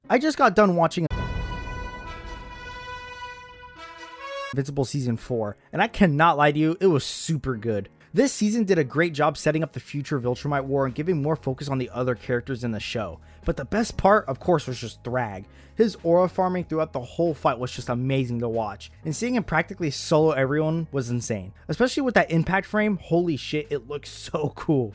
I just got done watching Invincible Season 4, and I cannot lie to you, it was super good. This season did a great job setting up the future Viltrumite War and giving more focus on the other characters in the show. But the best part, of course, was just Thrag. His aura farming throughout the whole fight was just amazing to watch, and seeing him practically solo everyone was insane. Especially with that impact frame, holy shit, it looks so cool.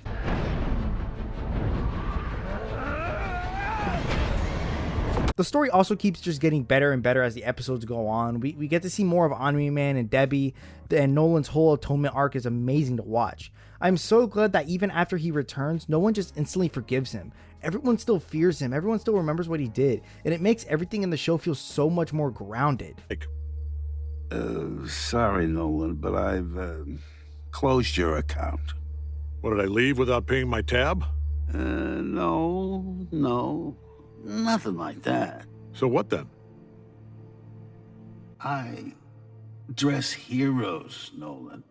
The story also keeps just getting better and better as the episodes go on. We get to see more of Omni-Man and Debbie, and Nolan's whole atonement arc is amazing to watch. I'm so glad that even after he returns, no one just instantly forgives him. Everyone still fears him, everyone still remembers what he did, and it makes everything in the show feel so much more grounded. Sorry, Nolan, but I've closed your account. What, did I leave without paying my tab? No, nothing like that. So what then? I dress heroes, Nolan.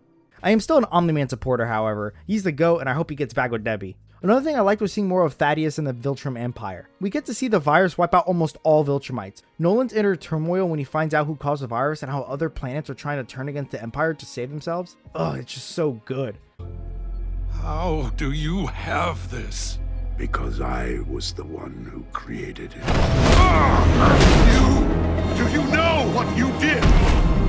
I am still an Omni-Man supporter, however. He's the GOAT, and I hope he gets back with Debbie. Another thing I liked was seeing more of Thaddeus and the Viltrum Empire. We get to see the virus wipe out almost all Viltrumites. Nolan's inner turmoil when he finds out who caused the virus and how other planets are trying to turn against the Empire to save themselves. Oh, it's just so good. How do you have this? Because I was the one who created it. Do you know what you did?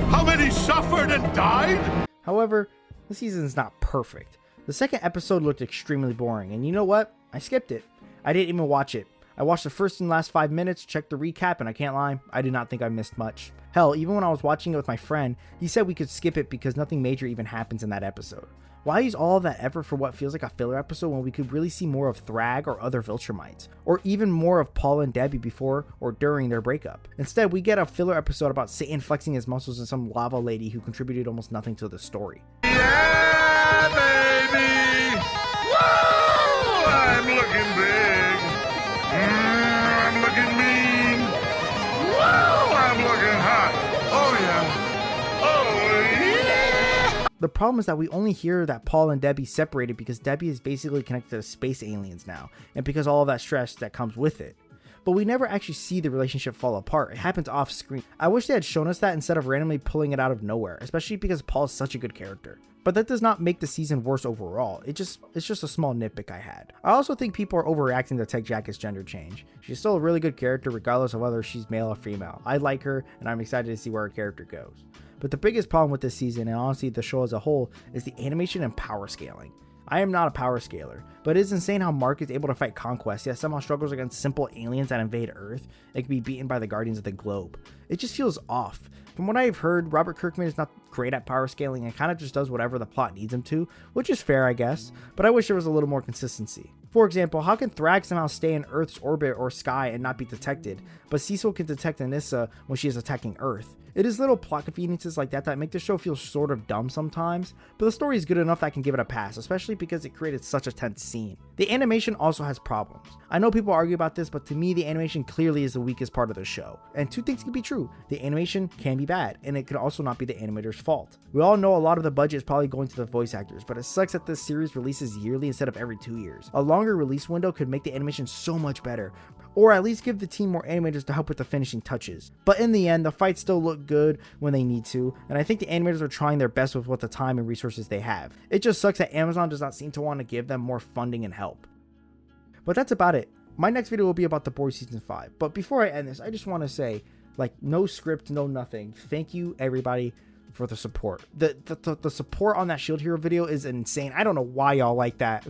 How many suffered and died? However, the season's not perfect. The second episode looked extremely boring, and you know what? I skipped it. I didn't even watch it. I watched the first and last 5 minutes, checked the recap, and I can't lie, I did not think I missed much. Hell, even when I was watching it with my friend, he said we could skip it because nothing major even happens in that episode. Why use all of that effort for what feels like a filler episode when we could really see more of Thrag or other Viltrumites? Or even more of Paul and Debbie before or during their breakup? Instead, we get a filler episode about Satan flexing his muscles and some lava lady who contributed almost nothing to the story. Yeah, baby! Whoa! I'm looking big. I'm looking mean. Whoa! I'm looking hot. Oh yeah. The problem is that we only hear that Paul and Debbie separated because Debbie is basically connected to space aliens now, and because all of that stress that comes with it. But we never actually see the relationship fall apart. It happens off screen. I wish they had shown us that instead of randomly pulling it out of nowhere, especially because Paul's such a good character. But that does not make the season worse overall. It's just a small nitpick I had. I also think people are overreacting to Tech Jacket's gender change. She's still a really good character regardless of whether she's male or female. I like her, and I'm excited to see where her character goes. But the biggest problem with this season, and honestly the show as a whole, is the animation and power scaling. I am not a power scaler, but it is insane how Mark is able to fight Conquest, yet somehow struggles against simple aliens that invade Earth and can be beaten by the Guardians of the Globe. It just feels off. From what I've heard, Robert Kirkman is not great at power scaling and kind of just does whatever the plot needs him to, which is fair I guess, but I wish there was a little more consistency. For example, how can Thrag somehow stay in Earth's orbit or sky and not be detected, but Cecil can detect Anissa when she is attacking Earth? It is little plot conveniences like that that make the show feel sort of dumb sometimes, but the story is good enough that I can give it a pass, especially because it created such a tense scene. The animation also has problems. I know people argue about this, but to me the animation clearly is the weakest part of the show. And two things can be true. The animation can be bad, and it could also not be the animator's fault. We all know a lot of the budget is probably going to the voice actors, but it sucks that this series releases yearly instead of every 2 years. A longer release window could make the animation so much better, or at least give the team more animators to help with the finishing touches. But in the end, the fights still look good when they need to, and I think the animators are trying their best with what the time and resources they have. It just sucks that Amazon does not seem to want to give them more funding and help. But that's about it. My next video will be about The Boys Season 5, but before I end this, I just want to say, like, no script, no nothing. Thank you everybody for the support. The support on that Shield Hero video is insane. I don't know why y'all like that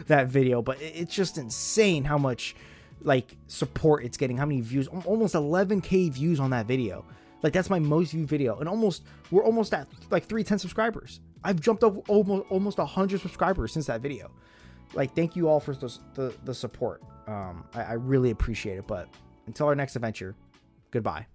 video, but it's just insane how much like support it's getting, how many views. Almost 11k views on that video. Like, that's my most viewed video, and we're almost at like 310 subscribers. I've jumped up almost 100 subscribers since that video. Like, thank you all for the support. I really appreciate it. But until our next adventure, goodbye.